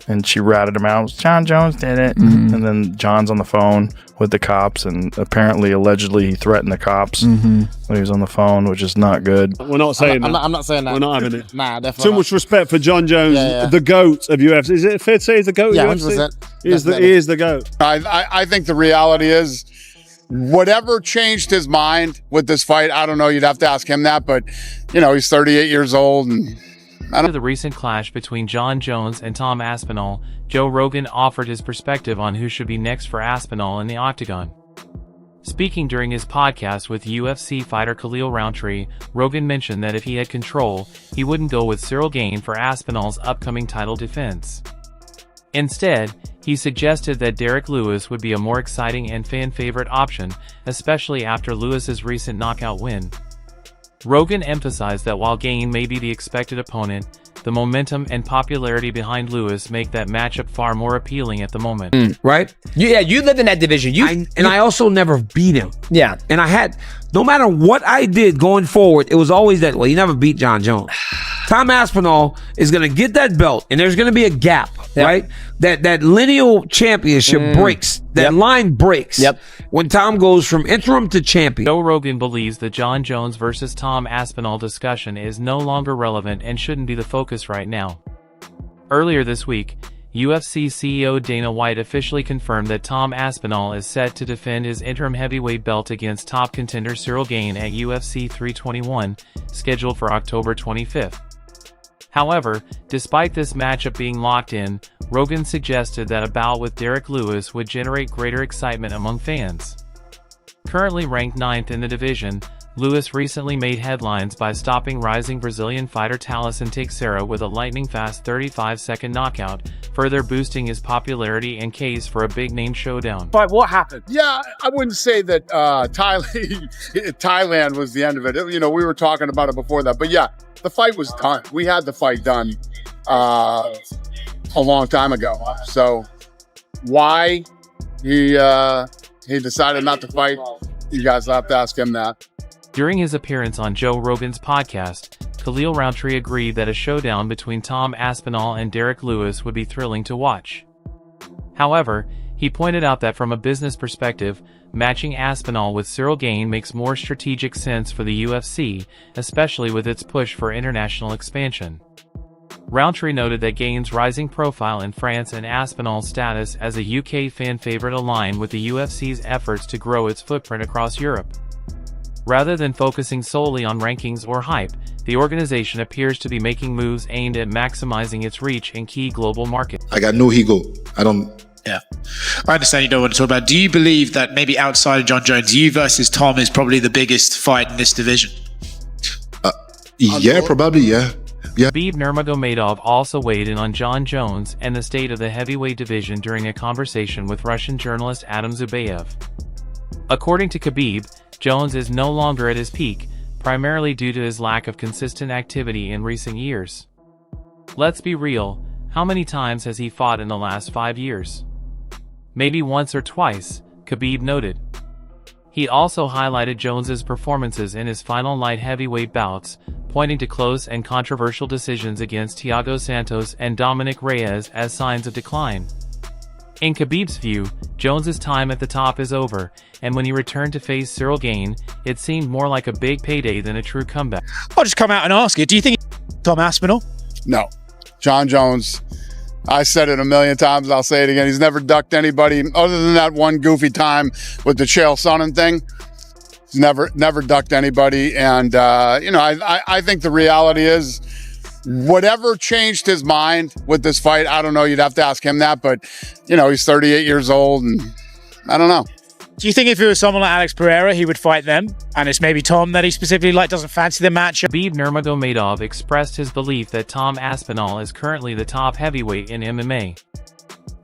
and she ratted him out. Jon Jones did it. And then Jon's on the phone with the cops, and allegedly he threatened the cops when he was on the phone, which is not good. We're not saying that. I'm not saying that. We're not having it. Nah, definitely Too much respect for Jon Jones, the GOAT of UFC. Is it fair to say he's the GOAT of UFC? 100%. He is the GOAT. I think the reality is, whatever changed his mind with this fight, I don't know. You'd have to ask him that, but he's 38 years old, and After the recent clash between Jon Jones and Tom Aspinall, Joe Rogan offered his perspective on who should be next for Aspinall in the octagon. Speaking during his podcast with UFC fighter Khalil Rountree, Rogan mentioned that if he had control, he wouldn't go with Cyril Gane for Aspinall's upcoming title defense. Instead, he suggested that Derek Lewis would be a more exciting and fan-favorite option, especially after Lewis's recent knockout win. Rogan emphasized that while Gane may be the expected opponent, the momentum and popularity behind Lewis make that matchup far more appealing at the moment. Right? Yeah, you lived in that division. I also never beat him. Yeah. And I had, no matter what I did going forward, it was always that, well, you never beat Jon Jones. Tom Aspinall is going to get that belt, and there's going to be a gap, right? That lineal championship breaks. That line breaks when Tom goes from interim to champion. Joe Rogan believes the Jon Jones versus Tom Aspinall discussion is no longer relevant and shouldn't be the focus right now. Earlier this week, UFC CEO Dana White officially confirmed that Tom Aspinall is set to defend his interim heavyweight belt against top contender Cyril Gane at UFC 321, scheduled for October 25th. However, despite this matchup being locked in, Rogan suggested that a bout with Derek Lewis would generate greater excitement among fans. Currently ranked 9th in the division, Lewis recently made headlines by stopping rising Brazilian fighter Thaleson Teixeira with a lightning-fast 35-second knockout, further boosting his popularity and case for a big-name showdown. But what happened? yeah, I wouldn't say that Thailand was the end of it. We were talking about it before that, but yeah, the fight was done. We had the fight done a long time ago. So why he decided not to fight, you guys have to ask him that. During his appearance on Joe Rogan's podcast, Khalil Rountree agreed that a showdown between Tom Aspinall and Derek Lewis would be thrilling to watch. However, he pointed out that from a business perspective, matching Aspinall with Cyril Gane makes more strategic sense for the UFC, especially with its push for international expansion. Rountree noted that Gane's rising profile in France and Aspinall's status as a UK fan favorite align with the UFC's efforts to grow its footprint across Europe. Rather than focusing solely on rankings or hype, the organization appears to be making moves aimed at maximizing its reach in key global markets. I got no ego. Yeah, I understand you don't want to talk about it. Do you believe that maybe outside of Jon Jones, you versus Tom is probably the biggest fight in this division? Yeah, probably, yeah. Khabib Nurmagomedov also weighed in on Jon Jones and the state of the heavyweight division during a conversation with Russian journalist Adam Zubayev. According to Khabib, Jones is no longer at his peak, primarily due to his lack of consistent activity in recent years. Let's be real, how many times has he fought in the last 5 years? Maybe once or twice, Khabib noted. He also highlighted Jones's performances in his final light heavyweight bouts, pointing to close and controversial decisions against Thiago Santos and Dominic Reyes as signs of decline. In Khabib's view, Jones's time at the top is over, and when he returned to face Cyril Gane, it seemed more like a big payday than a true comeback. I'll just come out and ask you, do you think Tom Aspinall? No. Jon Jones, I said it a million times, I'll say it again. He's never ducked anybody other than that one goofy time with the Chael Sonnen thing. He's never ducked anybody. And, I think the reality is, whatever changed his mind with this fight, I don't know. You'd have to ask him that. But, he's 38 years old, and I don't know. Do you think if it was someone like Alex Pereira, he would fight them? And it's maybe Tom that he specifically doesn't fancy the matchup? Khabib Nurmagomedov expressed his belief that Tom Aspinall is currently the top heavyweight in MMA.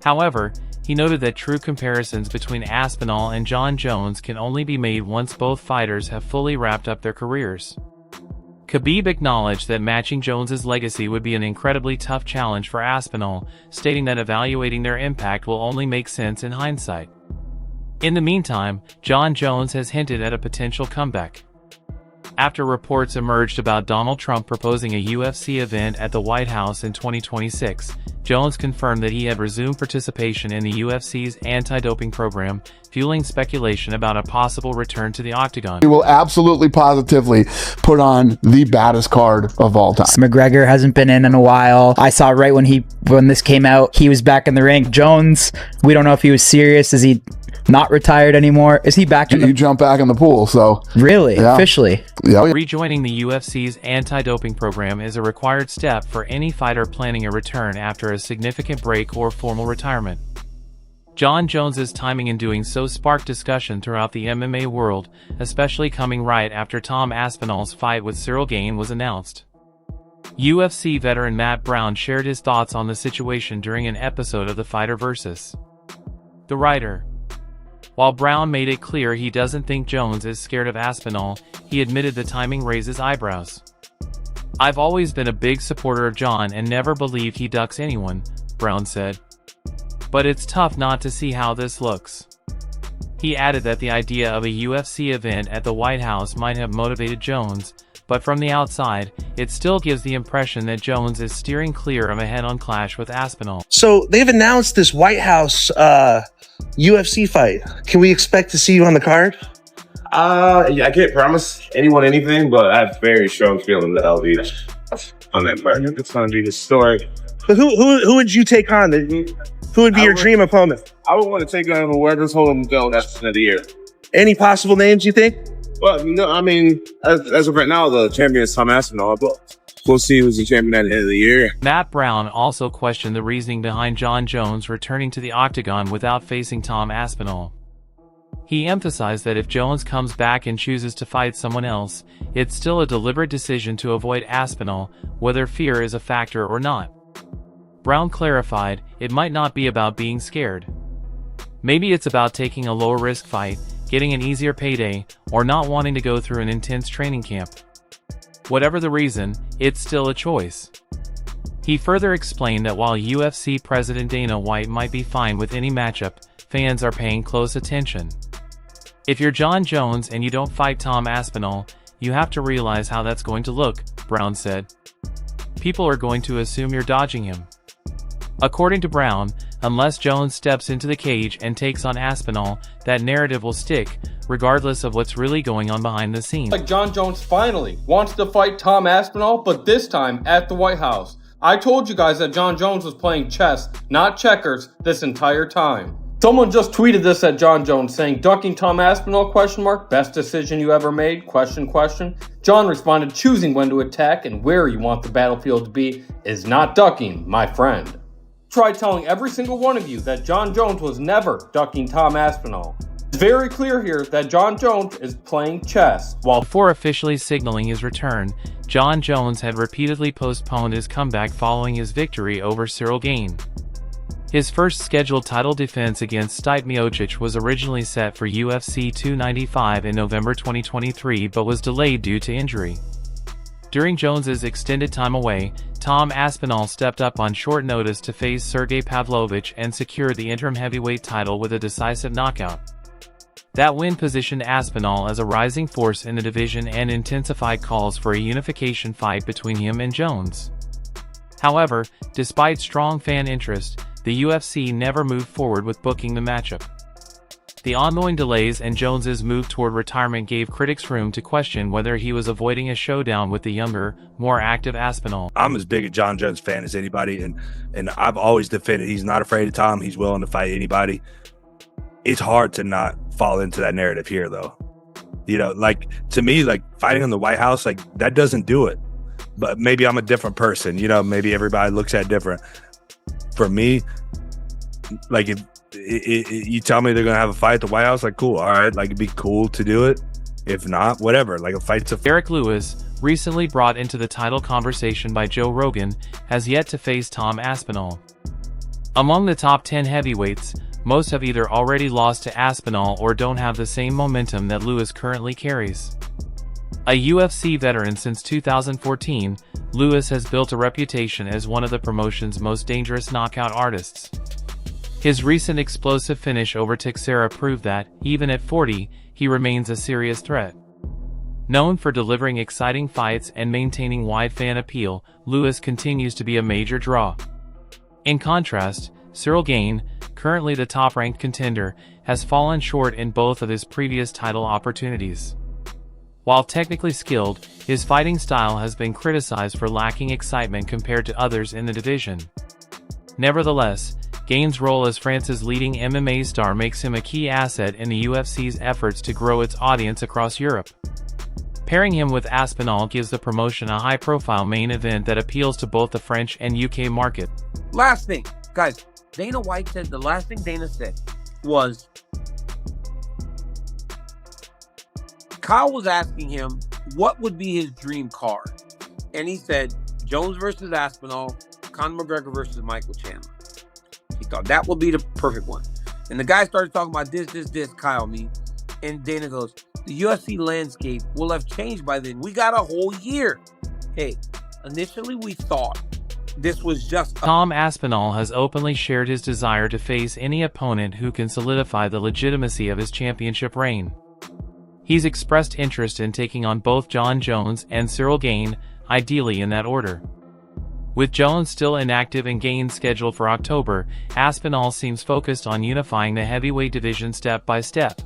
However, he noted that true comparisons between Aspinall and Jon Jones can only be made once both fighters have fully wrapped up their careers. Khabib acknowledged that matching Jones's legacy would be an incredibly tough challenge for Aspinall, stating that evaluating their impact will only make sense in hindsight. In the meantime, Jon Jones has hinted at a potential comeback. After reports emerged about Donald Trump proposing a UFC event at the White House in 2026, Jones confirmed that he had resumed participation in the UFC's anti-doping program, fueling speculation about a possible return to the octagon. He will absolutely positively put on the baddest card of all time. McGregor hasn't been in a while. I saw right when this came out, he was back in the ring. Jones, we don't know if he was serious. Is he not retired anymore? Is he back in You jump back in the pool, so. Really? Yeah. Officially? Yeah. Rejoining the UFC's anti-doping program is a required step for any fighter planning a return after a significant break or formal retirement. Jon Jones's timing in doing so sparked discussion throughout the MMA world, especially coming right after Tom Aspinall's fight with Cyril Gane was announced. UFC veteran Matt Brown shared his thoughts on the situation during an episode of The Fighter vs. The Writer. While Brown made it clear he doesn't think Jones is scared of Aspinall, he admitted the timing raises eyebrows. "I've always been a big supporter of Jon and never believed he ducks anyone," Brown said. "But it's tough not to see how this looks." He added that the idea of a UFC event at the White House might have motivated Jones, but from the outside, it still gives the impression that Jones is steering clear of a head-on clash with Aspinall. So they've announced this White House UFC fight. Can we expect to see you on the card? Yeah, I can't promise anyone anything, but I have very strong feeling that I'll be on that part. It's going to be historic. But who would you take on? Who would be your dream opponent? I would want to take on whoever's holding the belt at the end of the year. Any possible names you think? Well, no, I mean, as of right now, the champion is Tom Aspinall, but we'll see who's the champion at the end of the year. Matt Brown also questioned the reasoning behind Jon Jones returning to the octagon without facing Tom Aspinall. He emphasized that if Jones comes back and chooses to fight someone else, it's still a deliberate decision to avoid Aspinall, whether fear is a factor or not. Brown clarified, it might not be about being scared. Maybe it's about taking a lower-risk fight, getting an easier payday, or not wanting to go through an intense training camp. Whatever the reason, it's still a choice. He further explained that while UFC President Dana White might be fine with any matchup, fans are paying close attention. If you're Jon Jones and you don't fight Tom Aspinall, you have to realize how that's going to look, Brown said. People are going to assume you're dodging him. According to Brown, unless Jones steps into the cage and takes on Aspinall, that narrative will stick, regardless of what's really going on behind the scenes. Like Jon Jones finally wants to fight Tom Aspinall, but this time at the White House. I told you guys that Jon Jones was playing chess, not checkers, this entire time. Someone just tweeted this at Jon Jones saying, "Ducking Tom Aspinall, ? Best decision you ever made, ? Jon responded, "Choosing when to attack and where you want the battlefield to be is not ducking, my friend." Try telling every single one of you that Jon Jones was never ducking Tom Aspinall. It's very clear here that Jon Jones is playing chess. Before officially signaling his return, Jon Jones had repeatedly postponed his comeback following his victory over Cyril Gane. His first scheduled title defense against Stipe Miocic was originally set for UFC 295 in November 2023 but was delayed due to injury. During Jones's extended time away, Tom Aspinall stepped up on short notice to face Sergey Pavlovich and secure the interim heavyweight title with a decisive knockout. That win positioned Aspinall as a rising force in the division and intensified calls for a unification fight between him and Jones. However, despite strong fan interest, the UFC never moved forward with booking the matchup. The ongoing delays and Jones's move toward retirement gave critics room to question whether he was avoiding a showdown with the younger, more active Aspinall. I'm as big a Jon Jones fan as anybody, and I've always defended he's not afraid of Tom. He's willing to fight anybody. It's hard to not fall into that narrative here, though. You know, like, to me, like, fighting in the White House, like, that doesn't do it. But maybe I'm a different person. You know, maybe everybody looks at it different. For me, like, if you tell me they're going to have a fight at the White House, like, cool, all right, like, it'd be cool to do it. If not, whatever, like, a fight's a fight. Derek Lewis, recently brought into the title conversation by Joe Rogan, has yet to face Tom Aspinall. Among the top 10 heavyweights, most have either already lost to Aspinall or don't have the same momentum that Lewis currently carries. A UFC veteran since 2014, Lewis has built a reputation as one of the promotion's most dangerous knockout artists. His recent explosive finish over Teixeira proved that, even at 40, he remains a serious threat. Known for delivering exciting fights and maintaining wide fan appeal, Lewis continues to be a major draw. In contrast, Ciryl Gane, currently the top-ranked contender, has fallen short in both of his previous title opportunities. While technically skilled, his fighting style has been criticized for lacking excitement compared to others in the division. Nevertheless, Gane's role as France's leading MMA star makes him a key asset in the UFC's efforts to grow its audience across Europe. Pairing him with Aspinall gives the promotion a high-profile main event that appeals to both the French and UK market. Last thing, guys, Dana White said, the last thing Dana said was, Kyle was asking him what would be his dream card. And he said, Jones versus Aspinall, Conor McGregor versus Michael Chandler. He thought that would be the perfect one. And the guy started talking about this, Kyle, me. And Dana goes, the UFC landscape will have changed by then. We got a whole year. Hey, initially we thought this was just... Tom Aspinall has openly shared his desire to face any opponent who can solidify the legitimacy of his championship reign. He's expressed interest in taking on both Jon Jones and Ciryl Gane, ideally in that order. With Jones still inactive and Gane scheduled for October, Aspinall seems focused on unifying the heavyweight division step by step.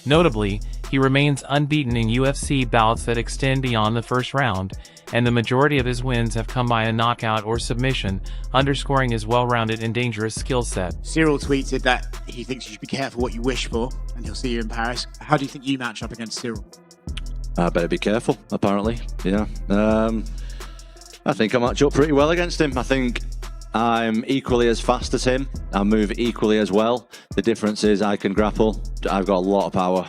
Notably, he remains unbeaten in UFC bouts that extend beyond the first round, and the majority of his wins have come by a knockout or submission, underscoring his well-rounded and dangerous skill set. Ciryl tweeted that he thinks you should be careful what you wish for, and he'll see you in Paris. How do you think you match up against Ciryl? I better be careful, apparently. Yeah. I think I match up pretty well against him. I think I'm equally as fast as him. I move equally as well. The difference is I can grapple. I've got a lot of power.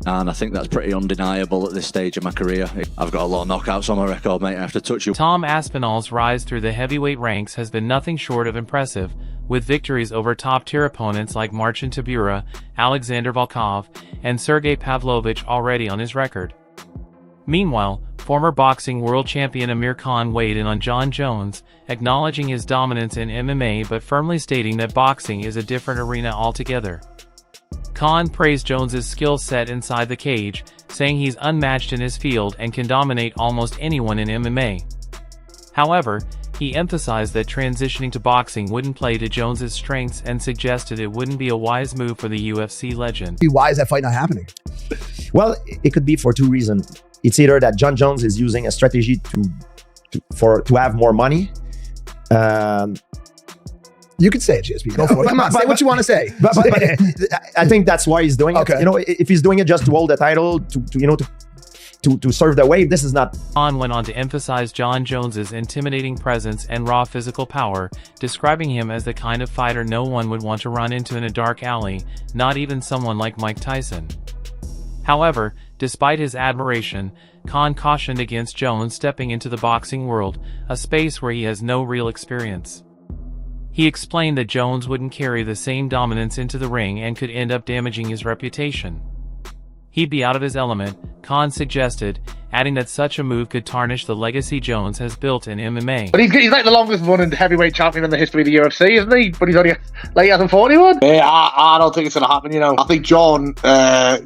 And I think that's pretty undeniable at this stage of my career. I've got a lot of knockouts on my record, mate. I have to touch you. Tom Aspinall's rise through the heavyweight ranks has been nothing short of impressive, with victories over top-tier opponents like Marcin Tybura, Alexander Volkov, and Sergey Pavlovich already on his record. Meanwhile, former boxing world champion Amir Khan weighed in on Jon Jones, acknowledging his dominance in MMA but firmly stating that boxing is a different arena altogether. Khan praised Jones's skill set inside the cage, saying he's unmatched in his field and can dominate almost anyone in MMA. However, he emphasized that transitioning to boxing wouldn't play to Jones's strengths and suggested it wouldn't be a wise move for the UFC legend. Why is that fight not happening? Well, it could be for two reasons. It's either that Jon Jones is using a strategy to have more money. You could say it, GSP. Go for it. Come on, say what you want to say. But I think that's why he's doing it. You know, if he's doing it just to hold the title, to serve the wave, this is not. Khan went on to emphasize Jon Jones's intimidating presence and raw physical power, describing him as the kind of fighter no one would want to run into in a dark alley, not even someone like Mike Tyson. However, despite his admiration, Khan cautioned against Jones stepping into the boxing world, a space where he has no real experience. He explained that Jones wouldn't carry the same dominance into the ring and could end up damaging his reputation. He'd be out of his element, Khan suggested, adding that such a move could tarnish the legacy Jones has built in MMA. But he's like the longest running heavyweight champion in the history of the UFC, isn't he? But he's only like, he hasn't fought anyone. Yeah, I don't think it's going to happen, you know. I think Jon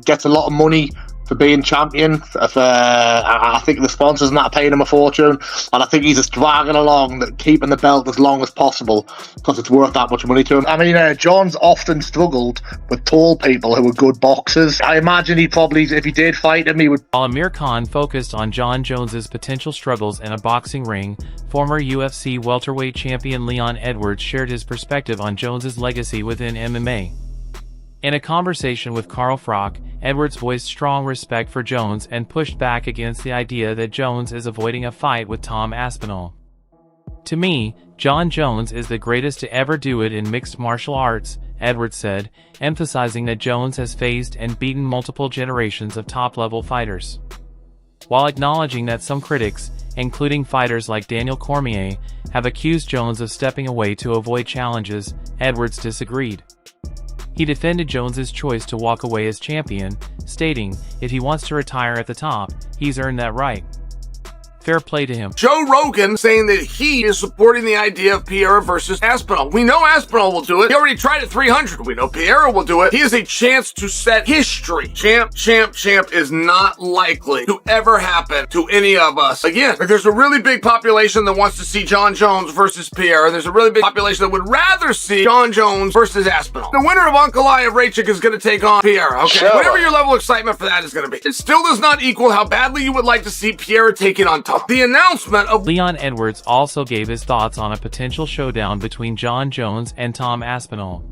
gets a lot of money for being champion. I think the sponsors not paying him a fortune, and I think he's just dragging along, keeping the belt as long as possible because it's worth that much money to him. I mean, Jon's often struggled with tall people who are good boxers. I imagine he probably, if he did fight him, he would. While Amir Khan focused on Jon Jones's potential struggles in a boxing ring, former UFC welterweight champion Leon Edwards shared his perspective on Jones's legacy within MMA. In a conversation with Carl Frock, Edwards voiced strong respect for Jones and pushed back against the idea that Jones is avoiding a fight with Tom Aspinall. To me, Jon Jones is the greatest to ever do it in mixed martial arts, Edwards said, emphasizing that Jones has faced and beaten multiple generations of top-level fighters. While acknowledging that some critics, including fighters like Daniel Cormier, have accused Jones of stepping away to avoid challenges, Edwards disagreed. He defended Jones's choice to walk away as champion, stating, if he wants to retire at the top, he's earned that right. fair play to him. Joe Rogan saying that he is supporting the idea of Pereira versus Aspinall. We know Aspinall will do it. He already tried at 300. We know Pereira will do it. He has a chance to set history. Champ is not likely to ever happen to any of us. Again, there's a really big population that wants to see Jon Jones versus Pereira. There's a really big population that would rather see Jon Jones versus Aspinall. The winner of Ankalaev Rachik is going to take on Pereira, okay? Whatever your level of excitement for that is going to be. It still does not equal how badly you would like to see Pereira taking on Tom. The announcement of Leon Edwards also gave his thoughts on a potential showdown between Jon Jones and Tom Aspinall.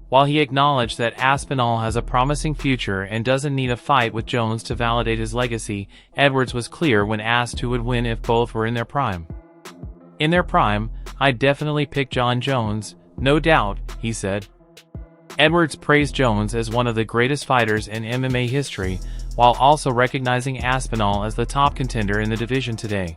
While he acknowledged that Aspinall has a promising future and doesn't need a fight with Jones to validate his legacy, Edwards was clear when asked who would win if both were in their prime. In their prime, I'd definitely pick Jon Jones, no doubt, he said. Edwards praised Jones as one of the greatest fighters in MMA history, while also recognizing Aspinall as the top contender in the division today.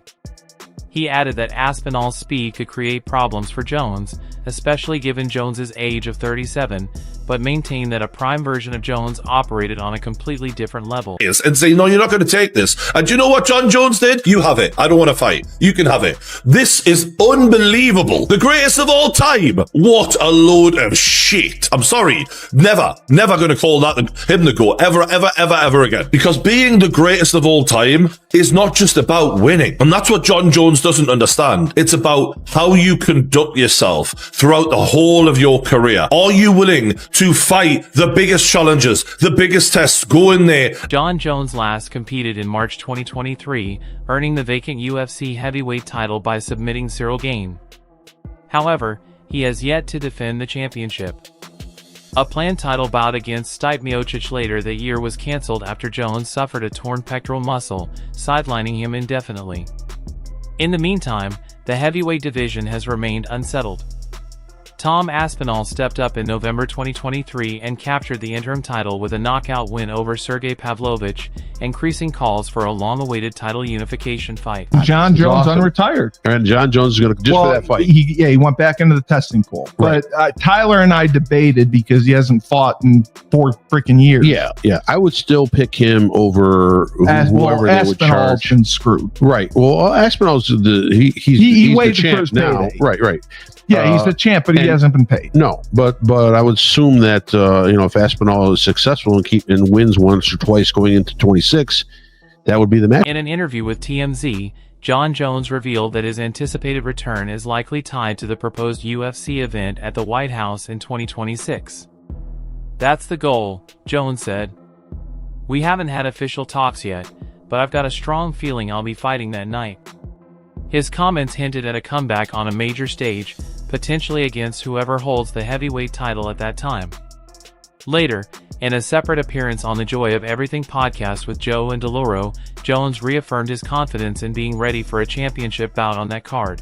He added that Aspinall's speed could create problems for Jones, especially given Jones's age of 37, but maintained that a prime version of Jones operated on a completely different level. And say, no, you're not going to take this. And do you know what Jon Jones did? You have it. I don't want to fight. You can have it. This is unbelievable. The greatest of all time. What a load of shit. I'm sorry. Never going to call that him the GOAT. Ever again. Because being the greatest of all time is not just about winning. And that's what Jon Jones doesn't understand. It's about how you conduct yourself throughout the whole of your career. Are you willing to fight the biggest challenges, the biggest tests? Go in there. Jon Jones last competed in March 2023, earning the vacant UFC heavyweight title by submitting Cyril Gane. However, he has yet to defend the championship. A planned title bout against Stipe Miocic later that year was cancelled after Jones suffered a torn pectoral muscle, sidelining him indefinitely. In the meantime, the heavyweight division has remained unsettled. Tom Aspinall stepped up in November 2023 and captured the interim title with a knockout win over Sergey Pavlovich, increasing calls for a long-awaited title unification fight. Jon Jones unretired. And Jon Jones is going to just for that fight. He went back into the testing pool. Right. But Tyler and I debated because he hasn't fought in 4 freaking years. Yeah. I would still pick him over whoever they would charge. Been screwed. Right. Well, Aspinall's he's the champ now. Right. Yeah, he's the champ, but he hasn't been paid. No, but I would assume that if Aspinall is successful and wins once or twice going into 26, that would be the match. In an interview with TMZ, Jon Jones revealed that his anticipated return is likely tied to the proposed UFC event at the White House in 2026. That's the goal, Jones said. We haven't had official talks yet, but I've got a strong feeling I'll be fighting that night. His comments hinted at a comeback on a major stage, potentially against whoever holds the heavyweight title at that time. Later, in a separate appearance on the Joy of Everything podcast with Joe and DeLauro, Jones reaffirmed his confidence in being ready for a championship bout on that card.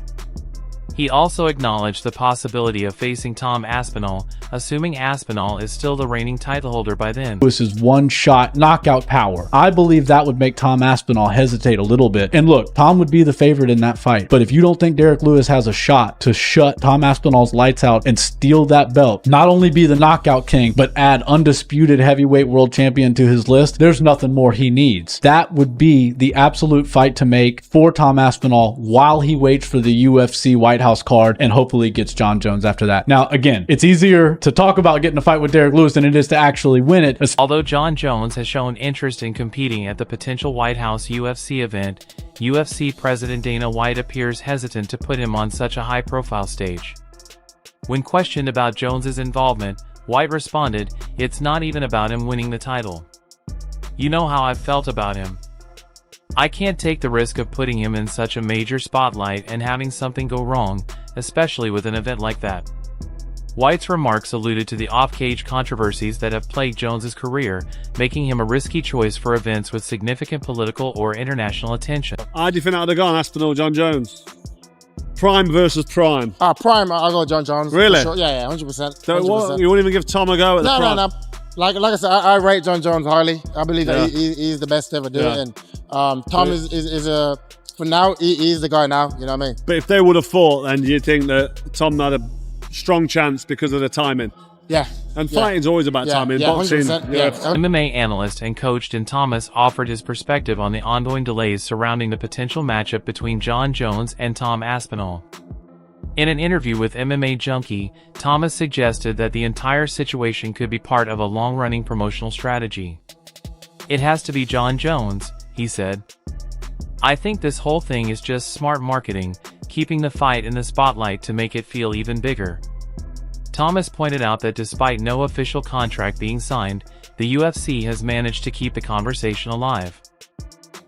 He also acknowledged the possibility of facing Tom Aspinall, assuming Aspinall is still the reigning title holder by then. This is one-shot knockout power. I believe that would make Tom Aspinall hesitate a little bit. And look, Tom would be the favorite in that fight. But if you don't think Derek Lewis has a shot to shut Tom Aspinall's lights out and steal that belt, not only be the knockout king, but add undisputed heavyweight world champion to his list, there's nothing more he needs. That would be the absolute fight to make for Tom Aspinall while he waits for the UFC White House card and hopefully gets Jon Jones after that. Now, again, it's easier to talk about getting a fight with Derek Lewis than it is to actually win it. Although Jon Jones has shown interest in competing at the potential White House UFC event, UFC President Dana White appears hesitant to put him on such a high-profile stage. When questioned about Jones's involvement, White responded, "It's not even about him winning the title. You know how I've felt about him. I can't take the risk of putting him in such a major spotlight and having something go wrong, especially with an event like that." White's remarks alluded to the off-cage controversies that have plagued Jones's career, making him a risky choice for events with significant political or international attention. How do you think that would have gone, Aspinall, Jon Jones? Prime versus prime. Prime, I'll go Jon Jones. Really? Sure. Yeah, 100%. So what, you wouldn't even give Tom a go at the prime? No. Like I said, I rate Jon Jones highly. I believe that he's the best to ever do it. And Tom is a, for now, he's the guy now, you know what I mean? But if they would have fought, then do you think that Tom had a strong chance because of the timing? Yeah. And fighting's always about timing. Boxing, 100%, MMA analyst and coach Din Thomas offered his perspective on the ongoing delays surrounding the potential matchup between Jon Jones and Tom Aspinall. In an interview with MMA Junkie, Thomas suggested that the entire situation could be part of a long-running promotional strategy. "It has to be Jon Jones," he said. "I think this whole thing is just smart marketing, keeping the fight in the spotlight to make it feel even bigger." Thomas pointed out that despite no official contract being signed, the UFC has managed to keep the conversation alive.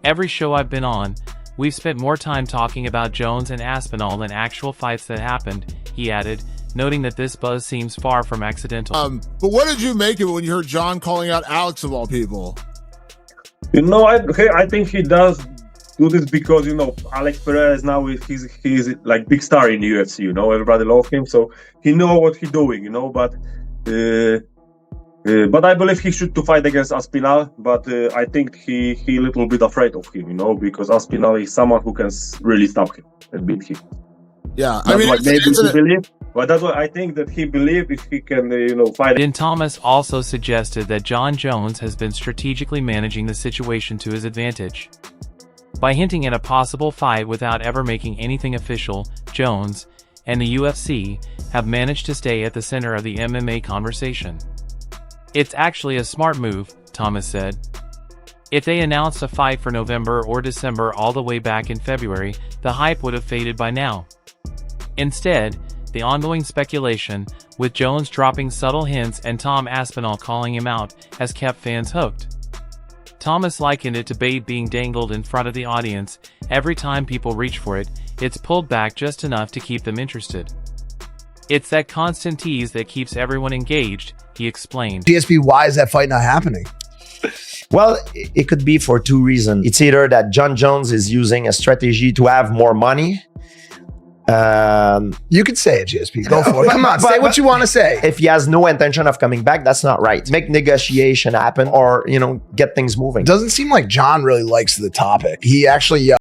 "Every show I've been on, we've spent more time talking about Jones and Aspinall than actual fights that happened," he added, noting that this buzz seems far from accidental. But what did you make of it when you heard Jon calling out Alex of all people? I think he does do this because, Alex Perez now he's like big star in the UFC, everybody loves him, so he know what he's doing, but I believe he should to fight against Aspinall, but I think he a little bit afraid of him, because Aspinall is someone who can really stop him and beat him. Yeah, But that's why I think that he believes if he can, fight. Din Thomas also suggested that Jon Jones has been strategically managing the situation to his advantage. By hinting at a possible fight without ever making anything official, Jones and the UFC have managed to stay at the center of the MMA conversation. "It's actually a smart move," Thomas said. "If they announced a fight for November or December all the way back in February, the hype would have faded by now. Instead, the ongoing speculation, with Jones dropping subtle hints and Tom Aspinall calling him out, has kept fans hooked." Thomas likened it to bait being dangled in front of the audience. Every time people reach for it, it's pulled back just enough to keep them interested. "It's that constant tease that keeps everyone engaged," he explained. GSP, why is that fight not happening? Well, it could be for two reasons. It's either that Jon Jones is using a strategy to have more money. You could say it, GSP. Go for it. Come on, say what you want to say. If he has no intention of coming back, that's not right. Make negotiation happen or, get things moving. Doesn't seem like Jon really likes the topic. He actually